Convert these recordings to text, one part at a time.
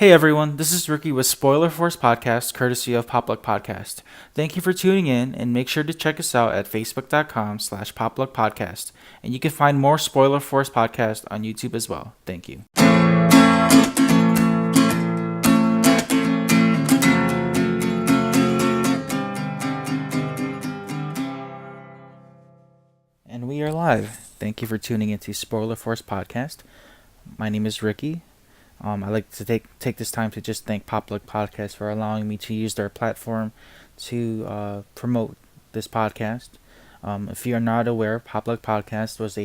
Hey everyone, this is Ricky with Spoiler Force Podcast, courtesy of Popluck Podcast. Thank you for tuning in, and make sure to check us out at facebook.com/Popluck Podcast. And you can find more Spoiler Force Podcast on YouTube as well. Thank you. And we are live. Thank you for tuning into Spoiler Force Podcast. My name is Ricky. I'd like to take this time to just thank Popluck Podcast for allowing me to use their platform to promote this podcast. If you are not aware, Popluck Podcast was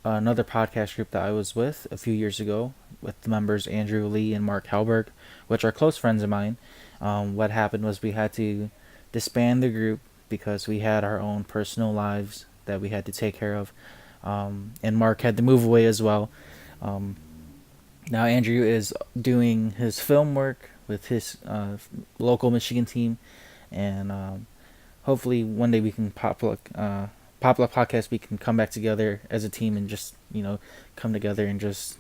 another podcast group that I was with a few years ago with the members Andrew Lee and Mark Halberg, which are close friends of mine. What happened was we had to disband the group because we had our own personal lives that we had to take care of, and Mark had to move away as well. Now Andrew is doing his film work with his local Michigan team, and hopefully one day we can Popluck Podcast, we can come back together as a team and just come together and just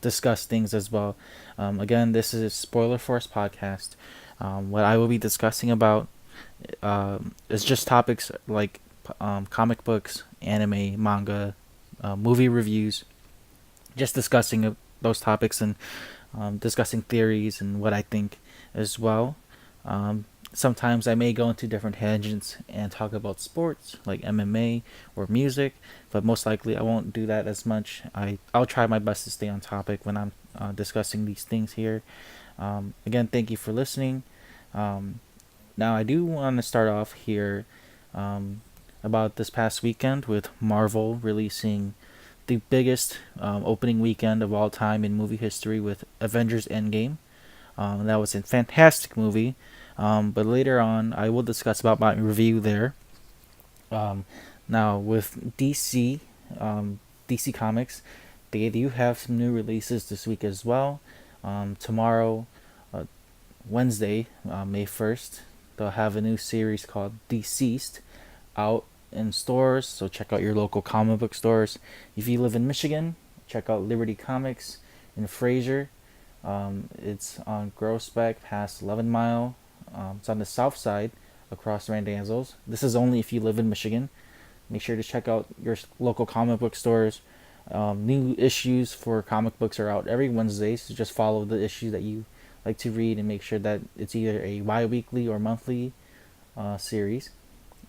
discuss things as well. Again, this is Spoiler Force Podcast. What I will be discussing about is just topics like comic books, anime, manga, movie reviews, just discussing those topics and discussing theories and what I think as well. Sometimes I may go into different tangents and talk about sports like MMA or music, but most likely I won't do that as much. I'll try my best to stay on topic when I'm discussing these things here. Again, thank you for listening. Now I do want to start off here about this past weekend with Marvel releasing the biggest opening weekend of all time in movie history with Avengers Endgame. That was a fantastic movie, but later on I will discuss about my review there. Now with DC Comics, they do have some new releases this week as well. Tomorrow, Wednesday, May 1st, they'll have a new series called Deceased out in stores, so check out your local comic book stores. If you live in Michigan, check out Liberty Comics in Fraser. It's on Groesbeck past 11 Mile. It's on the south side across Randazzo's. This is only if you live in Michigan. Make sure to check out your local comic book stores. New issues for comic books are out every Wednesday, so just follow the issue that you like to read and make sure that it's either a bi-weekly or monthly series.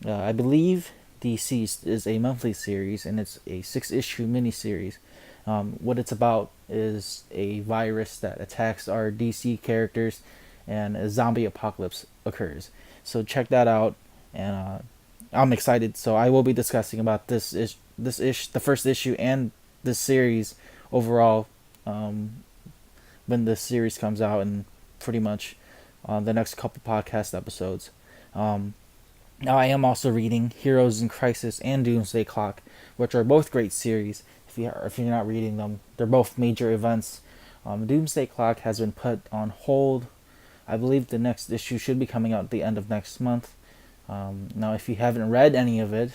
I believe Deceased is a monthly series, and it's a 6-issue miniseries. What it's about is a virus that attacks our DC characters, and a zombie apocalypse occurs. So check that out, and I'm excited. So I will be discussing about the first issue and this series overall when this series comes out, and pretty much the next couple podcast episodes. Now I am also reading Heroes in Crisis and Doomsday Clock, which are both great series. If you're not reading them, they're both major events. Doomsday Clock has been put on hold. I believe the next issue should be coming out at the end of next month. Now if you haven't read any of it,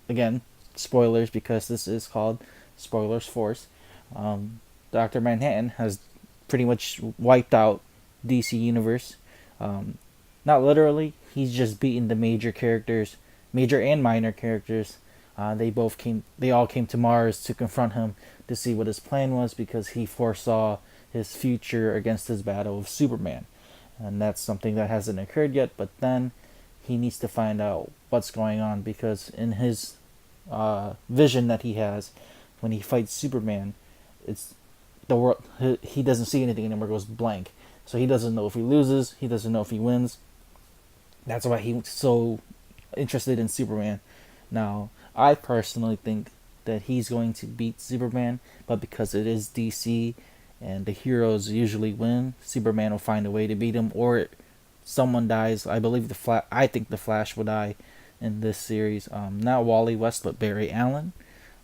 again, spoilers because this is called Spoilers Force. Dr. Manhattan has pretty much wiped out DC Universe. Not literally, he's just beaten the major and minor characters. They all came to Mars to confront him to see what his plan was, because he foresaw his future against his battle with Superman. And that's something that hasn't occurred yet, but then he needs to find out what's going on, because in his vision that he has when he fights Superman, it's the world. He doesn't see anything anymore; goes blank. So he doesn't know if he loses. He doesn't know if he wins. That's why he's so interested in Superman. Now, I personally think that he's going to beat Superman, but because it is DC and the heroes usually win, Superman will find a way to beat him, or someone dies. I believe I think the Flash will die in this series. Not Wally West, but Barry Allen.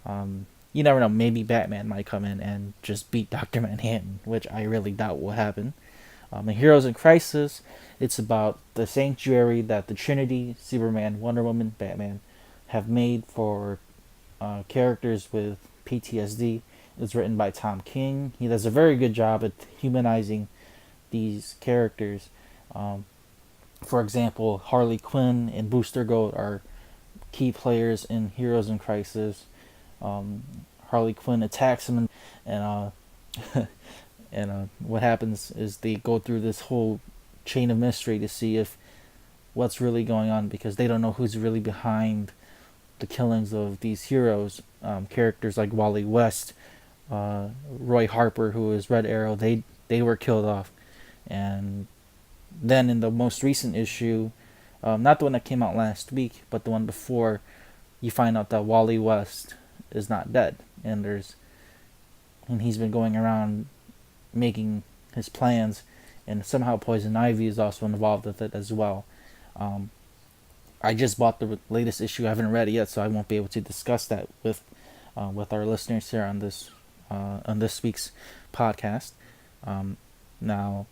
You never know. Maybe Batman might come in and just beat Dr. Manhattan, which I really doubt will happen. In Heroes in Crisis, it's about the sanctuary that the Trinity, Superman, Wonder Woman, Batman have made for characters with PTSD is written by Tom King. He does a very good job at humanizing these characters. Um, for example, Harley Quinn and Booster Gold are key players in Heroes in Crisis. Um, Harley Quinn attacks him, and what happens is they go through this whole chain of mystery to see if what's really going on, because they don't know who's really behind the killings of these heroes. Characters like Wally West, Roy Harper, who is Red Arrow, they were killed off. And then in the most recent issue, not the one that came out last week, but the one before, you find out that Wally West is not dead, and he's been going around making his plans, and somehow Poison Ivy is also involved with it as well. Um, I just bought the latest issue. I haven't read it yet, so I won't be able to discuss that with our listeners here on this week's podcast. Now,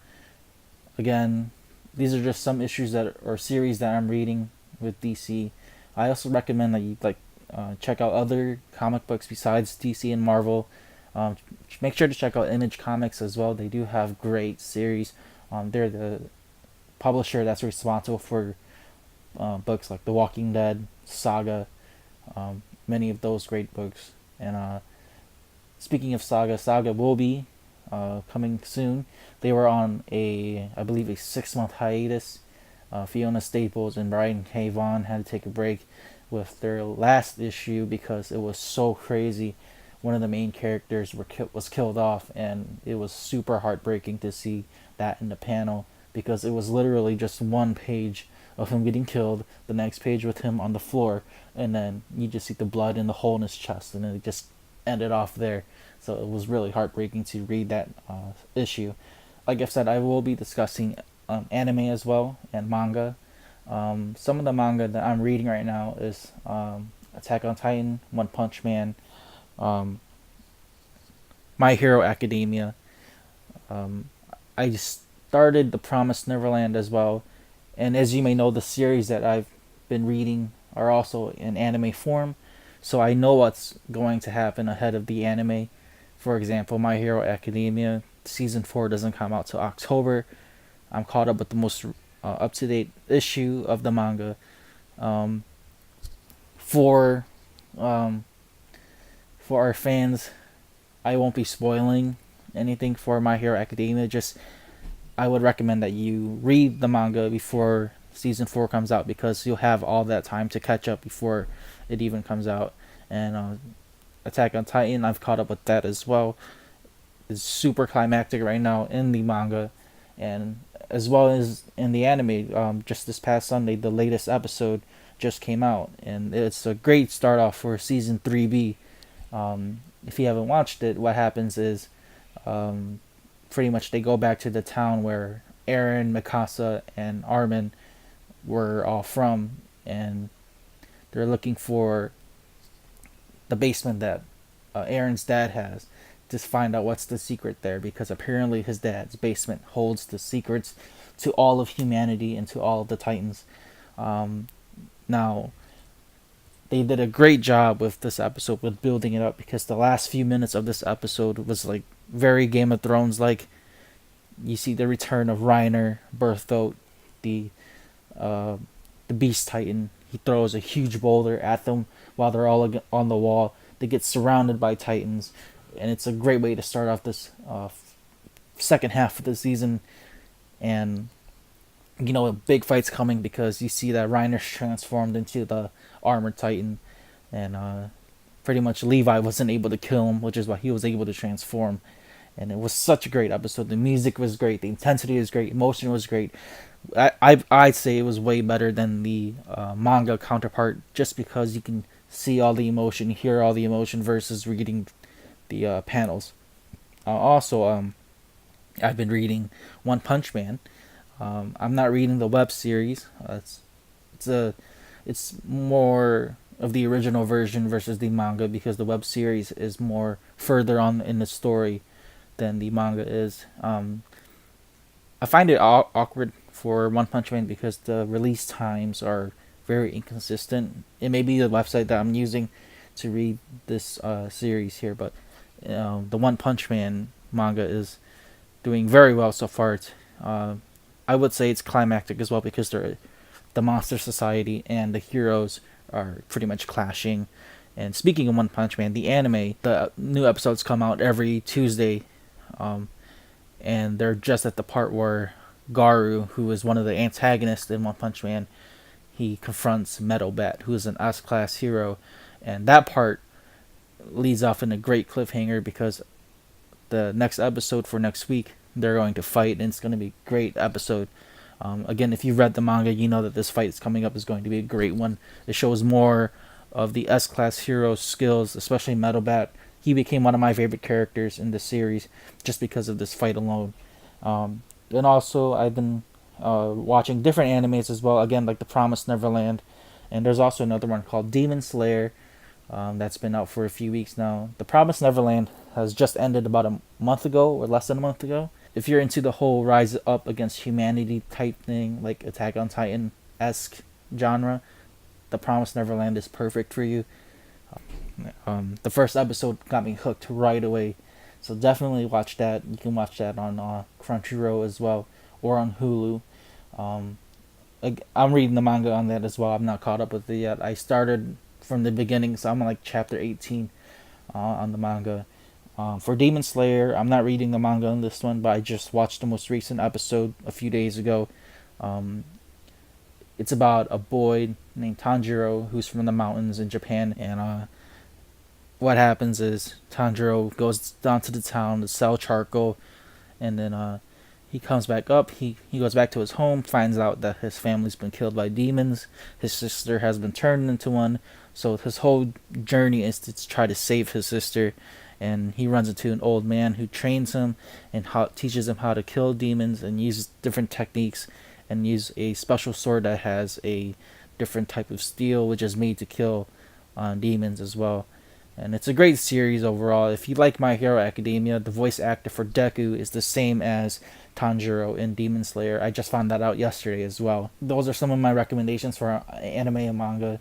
again, these are just some issues that or series that I'm reading with DC. I also recommend that you check out other comic books besides DC and Marvel. Make sure to check out Image Comics as well. They do have great series. They're the publisher that's responsible for books like The Walking Dead, Saga, many of those great books. And speaking of Saga will be coming soon. They were on I believe a 6-month hiatus. Fiona Staples and Brian K. Vaughan had to take a break with their last issue because it was so crazy. One of the main characters was killed off, and it was super heartbreaking to see that in the panel, because it was literally just one page of him getting killed, the next page with him on the floor, and then you just see the blood in the hole in his chest, and it just ended off there. So it was really heartbreaking to read that issue. Like I said, I will be discussing anime as well and manga. Some of the manga that I'm reading right now is Attack on Titan, One Punch Man, My Hero Academia. I started The Promised Neverland as well, and as you may know, the series that I've been reading are also in anime form, so I know what's going to happen ahead of the anime. For example, My Hero Academia season 4 doesn't come out till October. I'm caught up with the most up-to-date issue of the manga. For our fans, I won't be spoiling anything for My Hero Academia. Just I would recommend that you read the manga before season 4 comes out, because you'll have all that time to catch up before it even comes out. And Attack on Titan, I've caught up with that as well. It's super climactic right now in the manga, and as well as in the anime. Just this past Sunday, the latest episode just came out, and it's a great start off for season 3B. If you haven't watched it, what happens is pretty much they go back to the town where Eren, Mikasa, and Armin were all from, and they're looking for the basement that Eren's dad has, to find out what's the secret there, because apparently his dad's basement holds the secrets to all of humanity and to all of the Titans. Now, they did a great job with this episode with building it up, because the last few minutes of this episode was like very Game of Thrones like. You see the return of Reiner, Bertholdt, the Beast Titan. He throws a huge boulder at them while they're all on the wall. They get surrounded by Titans, and it's a great way to start off this second half of the season. And you know, a big fight's coming, because you see that Reiner's transformed into the Armored Titan, and pretty much Levi wasn't able to kill him, which is why he was able to transform. And it was such a great episode. The music was great, the intensity was great, emotion was great. I'd say it was way better than the manga counterpart, just because you can see all the emotion, hear all the emotion, versus reading the panels. Also, I've been reading One Punch Man. I'm not reading the web series. It's more of the original version versus the manga, because the web series is more further on in the story than the manga is. I find it awkward for One Punch Man, because the release times are very inconsistent. It may be the website that I'm using to read this series here, but The One Punch Man manga is doing very well so far. I would say it's climactic as well because the Monster Society and the heroes are pretty much clashing. And speaking of One Punch Man, the anime, the new episodes come out every Tuesday, um, and they're just at the part where Garu, who is one of the antagonists in One Punch Man, he confronts Metal Bat, who is an S-class hero, and that part leads off in a great cliffhanger because the next episode for next week they're going to fight, and it's going to be a great episode. Again, if you've read the manga, you know that this fight is coming up is going to be a great one. It shows more of the S-class hero's skills, especially Metal Bat. He became one of my favorite characters in the series just because of this fight alone. And also, I've been watching different animes as well. Again, like The Promised Neverland, and there's also another one called Demon Slayer that's been out for a few weeks now. The Promised Neverland has just ended about a month ago or less than a month ago. If you're into the whole rise up against humanity type thing, like Attack on Titan esque genre, The Promised Neverland is perfect for you. The first episode got me hooked right away, so definitely watch that. You can watch that on Crunchyroll as well or on Hulu. Um, I'm reading the manga on that as well. I'm not caught up with it yet. I started from the beginning, so I'm on like chapter 18 on the manga. For Demon Slayer, I'm not reading the manga on this one, but I just watched the most recent episode a few days ago. Um, it's about a boy named Tanjiro who's from the mountains in Japan, and what happens is Tanjiro goes down to the town to sell charcoal, and then he comes back up. He goes back to his home, finds out that his family's been killed by demons. His sister has been turned into one. So his whole journey is to try to save his sister. And he runs into an old man who trains him and teaches him how to kill demons and use different techniques and use a special sword that has a different type of steel which is made to kill demons as well. And it's a great series overall. If you like My Hero Academia, the voice actor for Deku is the same as Tanjiro in Demon Slayer. I just found that out yesterday as well. Those are some of my recommendations for anime and manga.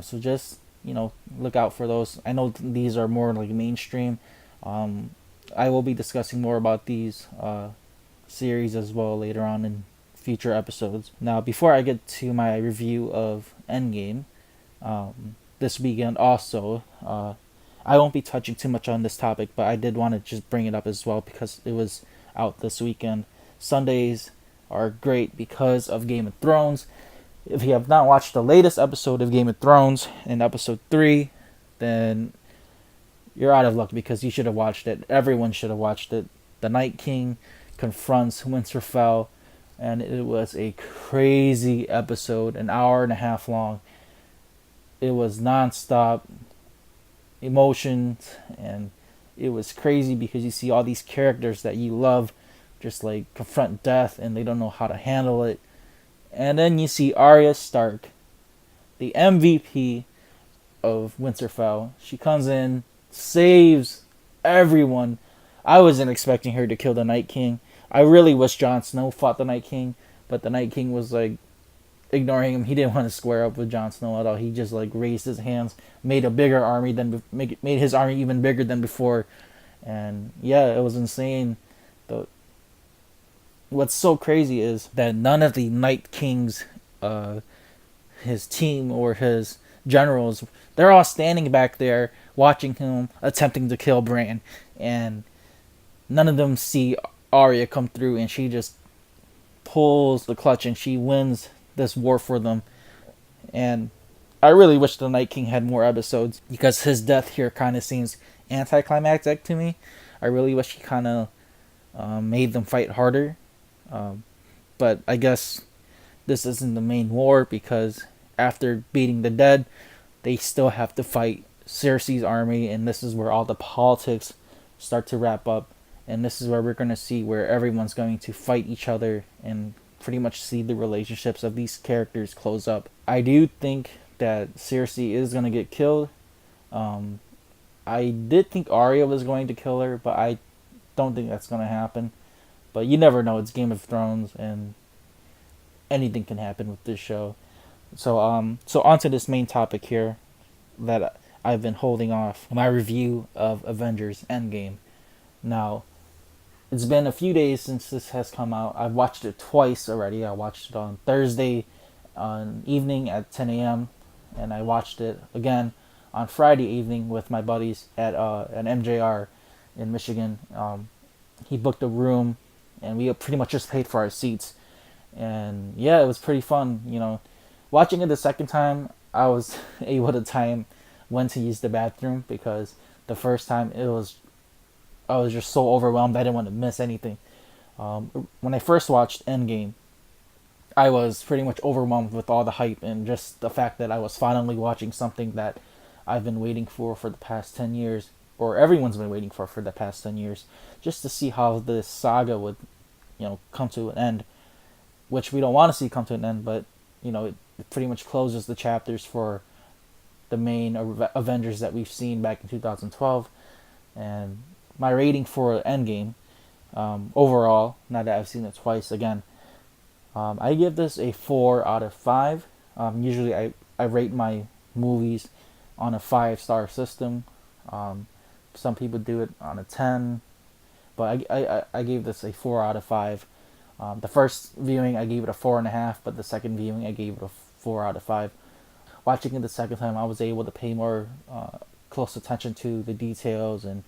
So just, look out for those. I know these are more like mainstream. I will be discussing more about these series as well later on in future episodes. Now, before I get to my review of Endgame, this weekend also, I won't be touching too much on this topic, but I did want to just bring it up as well because it was out this weekend. Sundays are great because of Game of Thrones. If you have not watched the latest episode of Game of Thrones in episode 3, then you're out of luck because you should have watched it. Everyone should have watched it. The Night King confronts Winterfell, and it was a crazy episode, an hour and a half long. It was non-stop emotions, and it was crazy because you see all these characters that you love just like confront death and they don't know how to handle it. And then you see Arya Stark, the MVP of Winterfell. She comes in, saves everyone. I wasn't expecting her to kill the Night King. I really wish Jon Snow fought the Night King, but the Night King was like ignoring him. He didn't want to square up with Jon Snow at all. He just like raised his hands, made a bigger army made his army even bigger than before, and yeah, it was insane. What's so crazy is that none of the Night King's, his team or his generals, they're all standing back there watching him attempting to kill Bran, and none of them see Arya come through, and she just pulls the clutch and she wins this war for them. And I really wish the Night King had more episodes because his death here kind of seems anticlimactic to me. I really wish he kind of made them fight harder. But I guess this isn't the main war because after beating the dead, they still have to fight Cersei's army, and this is where all the politics start to wrap up. And this is where we're going to see where everyone's going to fight each other and pretty much see the relationships of these characters close up. I do think that Cersei is going to get killed. I did think Arya was going to kill her, but I don't think that's going to happen. But you never know. It's Game of Thrones, and anything can happen with this show. So on to this main topic here that I've been holding off my review of Avengers Endgame. Now, it's been a few days since this has come out. I've watched it twice already. I watched it on Thursday on evening at 10 a.m. and I watched it again on Friday evening with my buddies at an MJR in Michigan. He booked a room, and we pretty much just paid for our seats. And yeah, it was pretty fun. Watching it the second time, I was able to time when to use the bathroom because the first time I was just so overwhelmed. I didn't want to miss anything. When I first watched Endgame, I was pretty much overwhelmed with all the hype and just the fact that I was finally watching something that I've been waiting for the past 10 years, or everyone's been waiting for the past 10 years, just to see how this saga would, come to an end, which we don't want to see come to an end, but, it pretty much closes the chapters for the main Avengers that we've seen back in 2012. And my rating for Endgame, overall, now that I've seen it twice again, I give this a 4 out of 5. Usually I rate my movies on a 5-star system. Some people do it on a 10, but I gave this a 4 out of 5. The first viewing I gave it a 4.5, but the second viewing I gave it a 4 out of 5. Watching it the second time, I was able to pay more close attention to the details and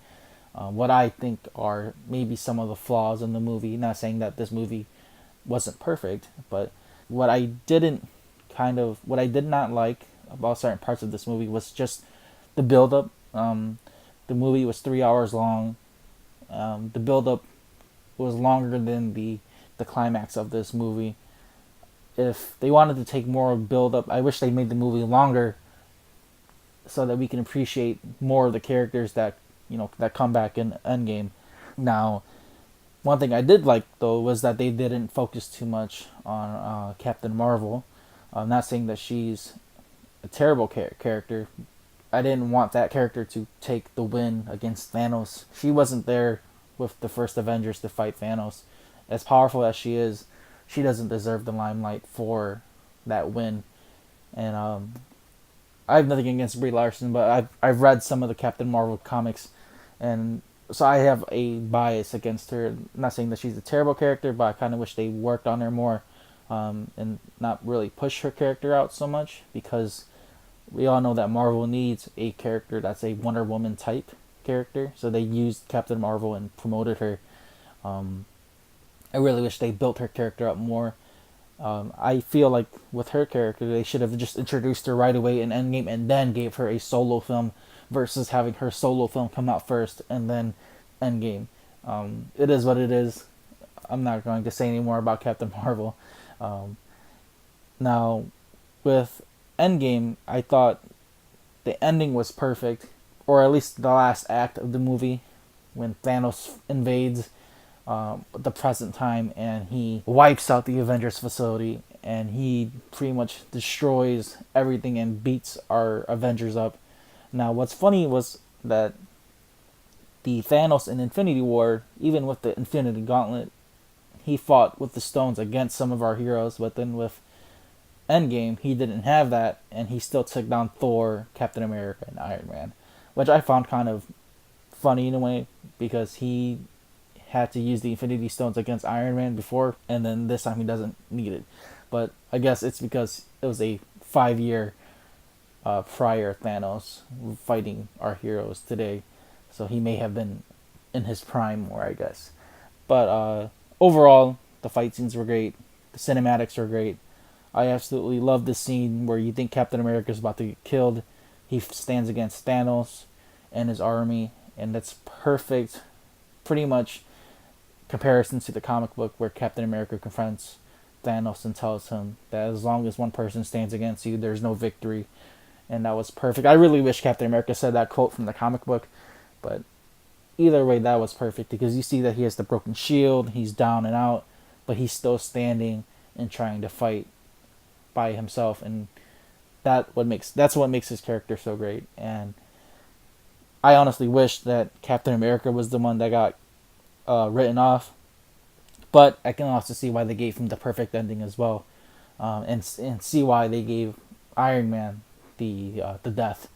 what I think are maybe some of the flaws in the movie. Not saying that this movie wasn't perfect, but what I what I did not like about certain parts of this movie was just the build up. The movie was 3 hours long. The build up was longer than the climax of this movie. If they wanted to take more build up, I wish they made the movie longer so that we can appreciate more of the characters that come back in Endgame. Now, one thing I did like though was that they didn't focus too much on Captain Marvel. I'm not saying that she's a terrible character. I didn't want that character to take the win against Thanos. She wasn't there with the first Avengers to fight Thanos. As powerful as she is, she doesn't deserve the limelight for that win. And I have nothing against Brie Larson, but I've read some of the Captain Marvel comics, and so I have a bias against her. I'm not saying that she's a terrible character, but I kind of wish they worked on her more, and not really push her character out so much, because we all know that Marvel needs a character that's a Wonder Woman type character. So they used Captain Marvel and promoted her. I really wish they built her character up more. I feel like with her character, they should have just introduced her right away in Endgame and then gave her a solo film versus having her solo film come out first and then Endgame. It is what it is. I'm not going to say any more about Captain Marvel. Now, with Endgame, I thought the ending was perfect, or at least the last act of the movie, when Thanos invades the present time and he wipes out the Avengers facility and he pretty much destroys everything and beats our Avengers up. Now, what's funny was that the Thanos in Infinity War, even with the Infinity Gauntlet, he fought with the stones against some of our heroes, but then with Endgame, he didn't have that, and he still took down Thor, Captain America, and Iron Man, which I found kind of funny in a way, because he had to use the Infinity Stones against Iron Man before, and then this time he doesn't need it. But I guess it's because it was a 5-year prior Thanos fighting our heroes today, so he may have been in his prime more, I guess. But overall, the fight scenes were great. The cinematics were great. I absolutely love the scene where you think Captain America is about to get killed. He stands against Thanos and his army, and that's perfect. Pretty much comparisons to the comic book where Captain America confronts Thanos and tells him that as long as one person stands against you, there's no victory. And that was perfect. I really wish Captain America said that quote from the comic book, but either way, that was perfect, because you see that he has the broken shield, he's down and out, but he's still standing and trying to fight by himself, and that's what makes his character so great. And I honestly wish that Captain America was the one that got written off, but I can also see why they gave him the perfect ending as well, and see why they gave Iron Man the death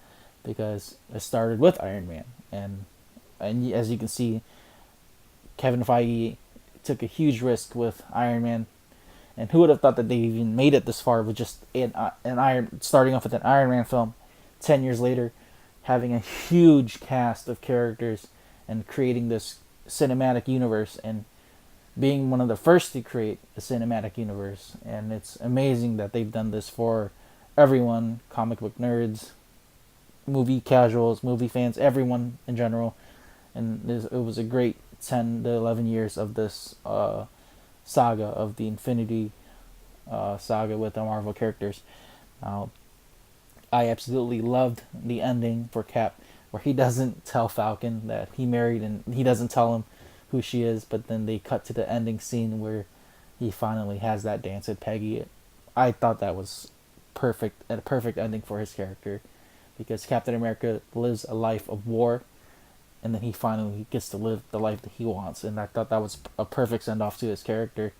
because it started with Iron Man, and as you can see, Kevin Feige took a huge risk with Iron Man. And who would have thought that they even made it this far with just an Iron, starting off with an Iron Man film, 10 years later, having a huge cast of characters and creating this cinematic universe and being one of the first to create a cinematic universe. And it's amazing that they've done this for everyone, comic book nerds, movie casuals, movie fans, everyone in general. And it was a great 10 to 11 years of this saga of the Infinity saga with the Marvel characters. I absolutely loved the ending for Cap, where he doesn't tell Falcon that he married, and he doesn't tell him who she is, but then they cut to the ending scene where he finally has that dance with Peggy. I thought that was a perfect ending for his character, because Captain America lives a life of war, and then he finally gets to live the life that he wants, and I thought that was a perfect send off to his character.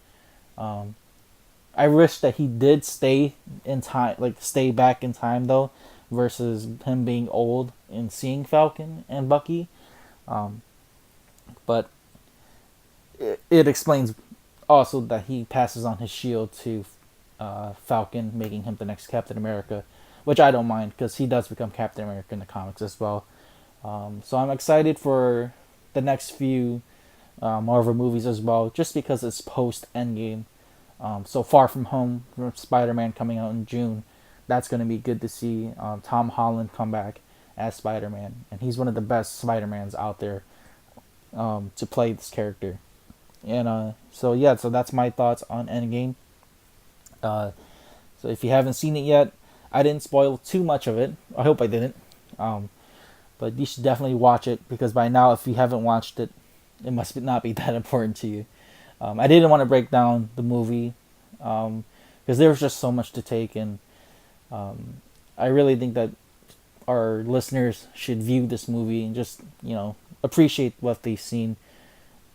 I wish that he did stay in time, like stay back in time though, versus him being old and seeing Falcon and Bucky. But it explains also that he passes on his shield to Falcon, making him the next Captain America, which I don't mind because he does become Captain America in the comics as well. So I'm excited for the next few Marvel movies as well, just because it's post Endgame. So Far From Home, Spider-Man coming out in June, that's going to be good to see Tom Holland come back as Spider-Man, and he's one of the best Spider-Mans out there to play this character. And so that's my thoughts on Endgame. So if you haven't seen it yet, I didn't spoil too much of it. I hope I didn't. But you should definitely watch it, because by now, if you haven't watched it, it must not be that important to you. I didn't want to break down the movie because there was just so much to take, and I really think that our listeners should view this movie and just appreciate what they've seen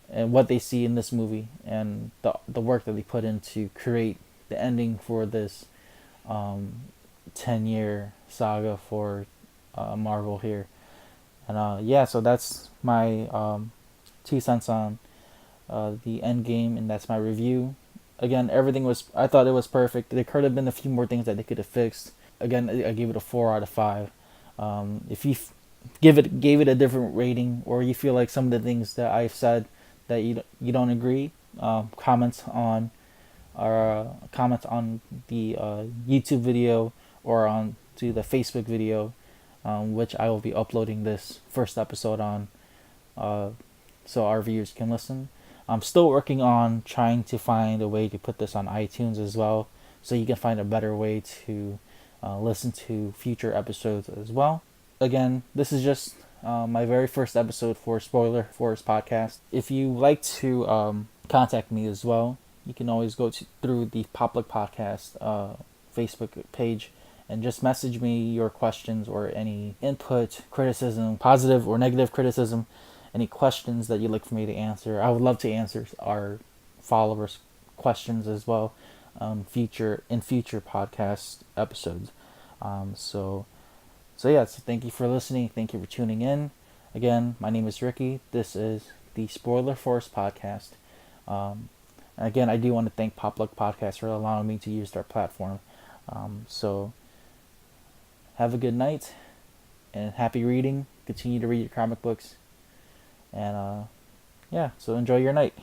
and what they see in this movie, and the work that they put in to create the ending for this 10-year saga for Marvel here. And so that's my 2 cents on the Endgame, and that's my review. Again, I thought it was perfect. There could have been a few more things that they could have fixed. Again, I gave it a 4 out of 5. If you gave it a different rating, or you feel like some of the things that I've said that you don't agree, comment on the YouTube video or on to the Facebook video, which I will be uploading this first episode on, so our viewers can listen. I'm still working on trying to find a way to put this on iTunes as well, so you can find a better way to listen to future episodes as well. Again, this is just my very first episode for Spoiler Force Podcast. If you like to contact me as well, you can always go through the Public Podcast Facebook page and just message me your questions or any input, criticism, positive or negative criticism, any questions that you'd like for me to answer. I would love to answer our followers' questions as well, future podcast episodes. So thank you for listening. Thank you for tuning in. Again, my name is Ricky. This is the Spoiler Force Podcast. Again, I do want to thank Public Podcast for allowing me to use their platform. So have a good night and happy reading. Continue to read your comic books. And so enjoy your night.